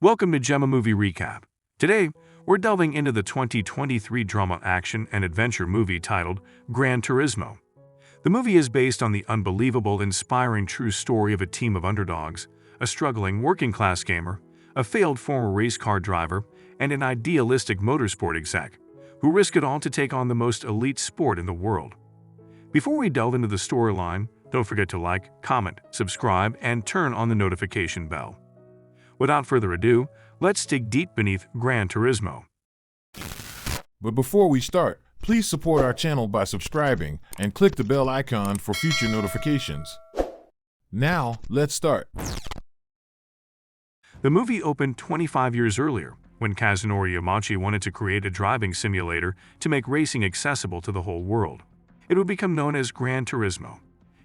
Welcome to Gemma Movie Recap. Today, we're delving into the 2023 drama action and adventure movie titled Gran Turismo. The movie is based on the unbelievable, inspiring true story of a team of underdogs, a struggling working-class gamer, a failed former race car driver, and an idealistic motorsport exec, who risk it all to take on the most elite sport in the world. Before we delve into the storyline, don't forget to like, comment, subscribe, and turn on the notification bell. Without further ado, let's dig deep beneath Gran Turismo. But before we start, please support our channel by subscribing and click the bell icon for future notifications. Now, let's start. The movie opened 25 years earlier, when Kazunori Yamachi wanted to create a driving simulator to make racing accessible to the whole world. It would become known as Gran Turismo.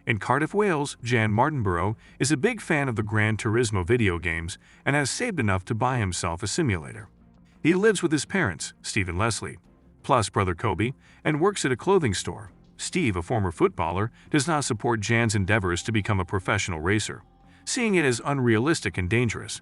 In Cardiff, Wales, Jan Martinborough is a big fan of the Gran Turismo video games and has saved enough to buy himself a simulator. He lives with his parents, Steve and Leslie, plus brother Kobe, and works at a clothing store. Steve, a former footballer, does not support Jan's endeavors to become a professional racer, seeing it as unrealistic and dangerous.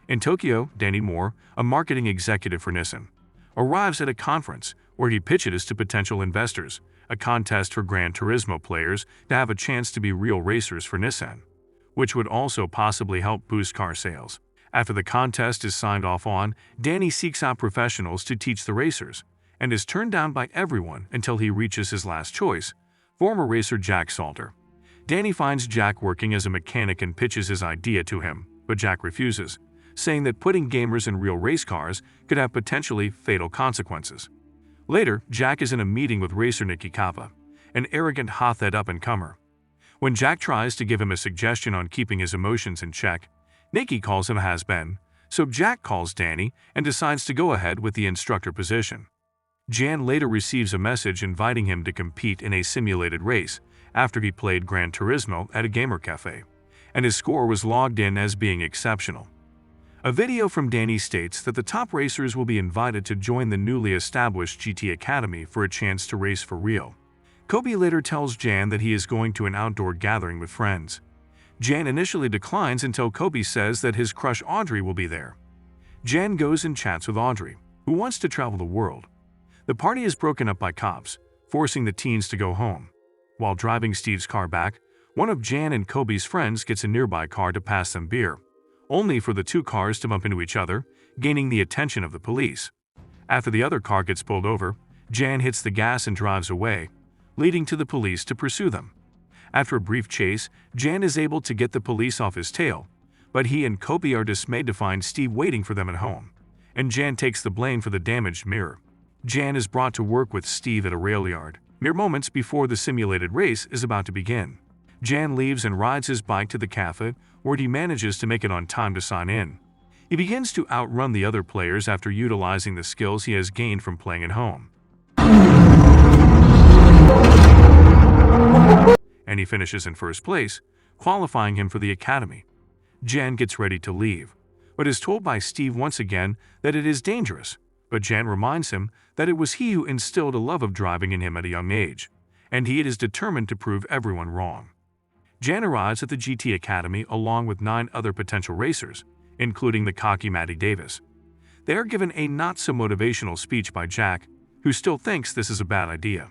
In Tokyo, Danny Moore, a marketing executive for Nissan, arrives at a conference where he pitches to potential investors, a contest for Gran Turismo players to have a chance to be real racers for Nissan, which would also possibly help boost car sales. After the contest is signed off on, Danny seeks out professionals to teach the racers, and is turned down by everyone until he reaches his last choice, former racer Jack Salter. Danny finds Jack working as a mechanic and pitches his idea to him, but Jack refuses, saying that putting gamers in real race cars could have potentially fatal consequences. Later, Jack is in a meeting with racer Nikki Kappa, an arrogant hot-head up-and-comer. When Jack tries to give him a suggestion on keeping his emotions in check, Nikki calls him a has-been, so Jack calls Danny and decides to go ahead with the instructor position. Jan later receives a message inviting him to compete in a simulated race after he played Gran Turismo at a gamer cafe, and his score was logged in as being exceptional. A video from Danny states that the top racers will be invited to join the newly established GT Academy for a chance to race for real. Kobe later tells Jan that he is going to an outdoor gathering with friends. Jan initially declines until Kobe says that his crush Audrey will be there. Jan goes and chats with Audrey, who wants to travel the world. The party is broken up by cops, forcing the teens to go home. While driving Steve's car back, one of Jan and Kobe's friends gets a nearby car to pass them beer, only for the two cars to bump into each other, gaining the attention of the police. After the other car gets pulled over, Jan hits the gas and drives away, leading to the police to pursue them. After a brief chase, Jan is able to get the police off his tail, but he and Kobe are dismayed to find Steve waiting for them at home, and Jan takes the blame for the damaged mirror. Jan is brought to work with Steve at a rail yard, mere moments before the simulated race is about to begin. Jan leaves and rides his bike to the cafe, where he manages to make it on time to sign in. He begins to outrun the other players after utilizing the skills he has gained from playing at home. And he finishes in first place, qualifying him for the academy. Jan gets ready to leave, but is told by Steve once again that it is dangerous, but Jan reminds him that it was he who instilled a love of driving in him at a young age, and he is determined to prove everyone wrong. Jan arrives at the GT Academy along with 9 other potential racers, including the cocky Matty Davis. They are given a not-so-motivational speech by Jack, who still thinks this is a bad idea.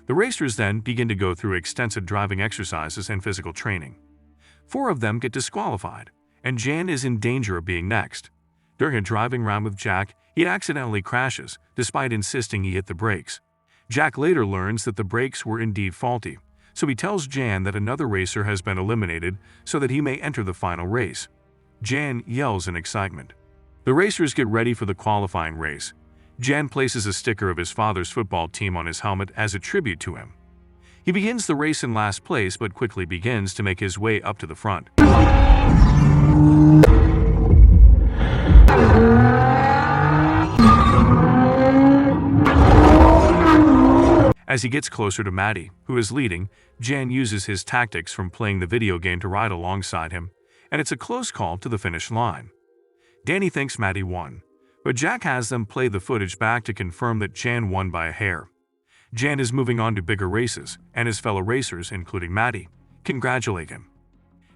The racers then begin to go through extensive driving exercises and physical training. 4 of them get disqualified, and Jan is in danger of being next. During a driving round with Jack, he accidentally crashes, despite insisting he hit the brakes. Jack later learns that the brakes were indeed faulty, so he tells Jan that another racer has been eliminated so that he may enter the final race. Jan yells in excitement. The racers get ready for the qualifying race. Jan places a sticker of his father's football team on his helmet as a tribute to him. He begins the race in last place but quickly begins to make his way up to the front. As he gets closer to Matty, who is leading, Jan uses his tactics from playing the video game to ride alongside him, and it's a close call to the finish line. Danny thinks Matty won, but Jack has them play the footage back to confirm that Jan won by a hair. Jan is moving on to bigger races, and his fellow racers, including Matty, congratulate him.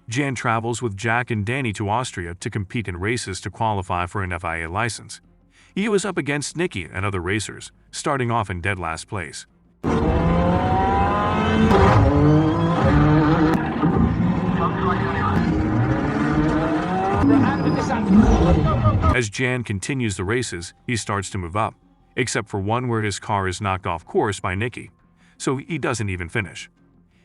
Jan travels with Jack and Danny to Austria to compete in races to qualify for an FIA license. He was up against Nicky and other racers, starting off in dead last place. As Jan continues the races, he starts to move up, except for one where his car is knocked off course by Nicky, so he doesn't even finish.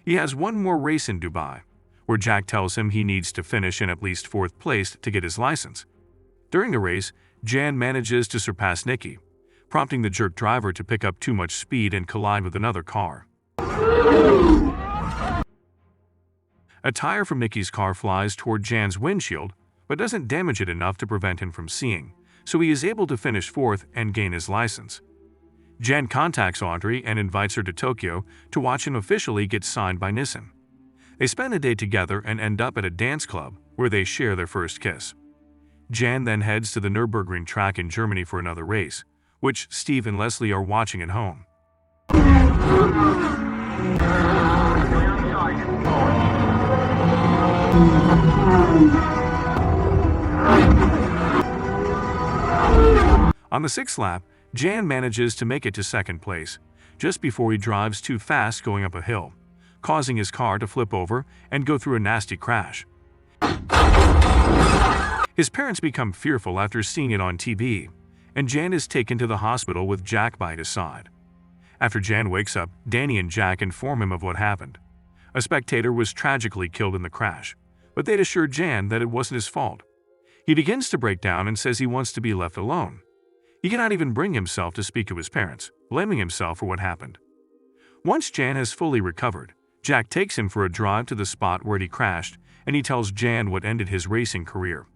He has one more race in Dubai, where Jack tells him he needs to finish in at least 4th place to get his license. During the race, Jan manages to surpass Nicky, prompting the jerk driver to pick up too much speed and collide with another car. A tire from Nicky's car flies toward Jan's windshield, but doesn't damage it enough to prevent him from seeing, so he is able to finish 4th and gain his license. Jan contacts Audrey and invites her to Tokyo to watch him officially get signed by Nissan. They spend a day together and end up at a dance club where they share their first kiss. Jan then heads to the Nürburgring track in Germany for another race, which Steve and Leslie are watching at home. On the 6th lap, Jan manages to make it to 2nd place, just before he drives too fast going up a hill, causing his car to flip over and go through a nasty crash. His parents become fearful after seeing it on TV, and Jan is taken to the hospital with Jack by his side. After Jan wakes up, Danny and Jack inform him of what happened. A spectator was tragically killed in the crash, but they'd assured Jan that it wasn't his fault. He begins to break down and says he wants to be left alone. He cannot even bring himself to speak to his parents, blaming himself for what happened. Once Jan has fully recovered, Jack takes him for a drive to the spot where he crashed, and he tells Jan what ended his racing career.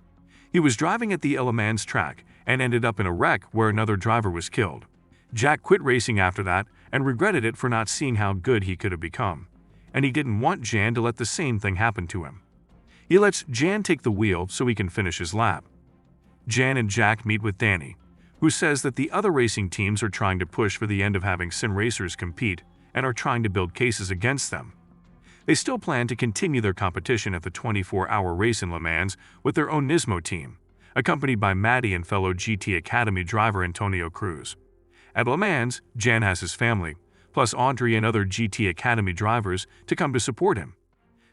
He was driving at the Le Mans track and ended up in a wreck where another driver was killed. Jack quit racing after that and regretted it for not seeing how good he could have become, and he didn't want Jan to let the same thing happen to him. He lets Jan take the wheel so he can finish his lap. Jan and Jack meet with Danny, who says that the other racing teams are trying to push for the end of having sim racers compete and are trying to build cases against them. They still plan to continue their competition at the 24-hour race in Le Mans with their own Nismo team, accompanied by Matty and fellow GT Academy driver Antonio Cruz. At Le Mans, Jan has his family, plus Audrey and other GT Academy drivers, to come to support him.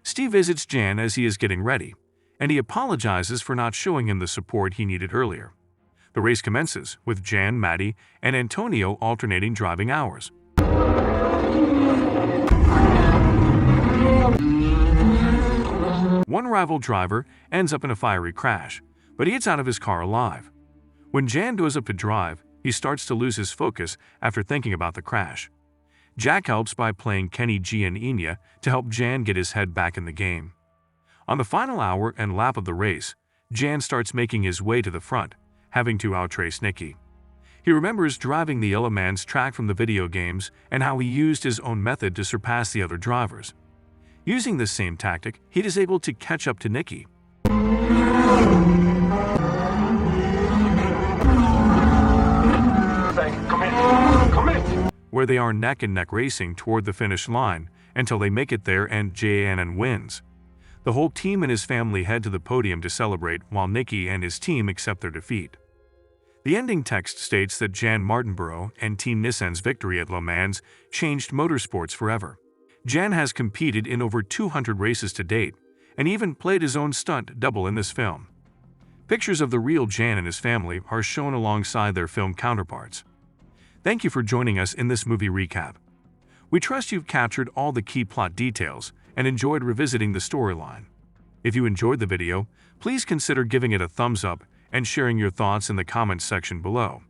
Steve visits Jan as he is getting ready, and he apologizes for not showing him the support he needed earlier. The race commences, with Jan, Matty, and Antonio alternating driving hours. One rival driver ends up in a fiery crash, but he gets out of his car alive. When Jan goes up to drive, he starts to lose his focus after thinking about the crash. Jack helps by playing Kenny G and Enya to help Jan get his head back in the game. On the final hour and lap of the race, Jan starts making his way to the front, having to outrace Nicky. He remembers driving the Le Mans track from the video games and how he used his own method to surpass the other drivers. Using this same tactic, he is able to catch up to Nicky. Where they are neck and neck racing toward the finish line until they make it there and Jan wins. The whole team and his family head to the podium to celebrate while Nicky and his team accept their defeat. The ending text states that Jan Martinborough and Team Nissan's victory at Le Mans changed motorsports forever. Jan has competed in over 200 races to date and even played his own stunt double in this film. Pictures of the real Jan and his family are shown alongside their film counterparts. Thank you for joining us in this movie recap. We trust you've captured all the key plot details and enjoyed revisiting the storyline. If you enjoyed the video, please consider giving it a thumbs up and sharing your thoughts in the comments section below.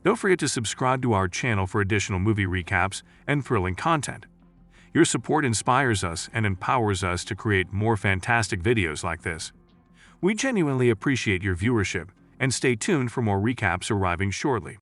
Don't forget to subscribe to our channel for additional movie recaps and thrilling content. Your support inspires us and empowers us to create more fantastic videos like this. We genuinely appreciate your viewership and stay tuned for more recaps arriving shortly.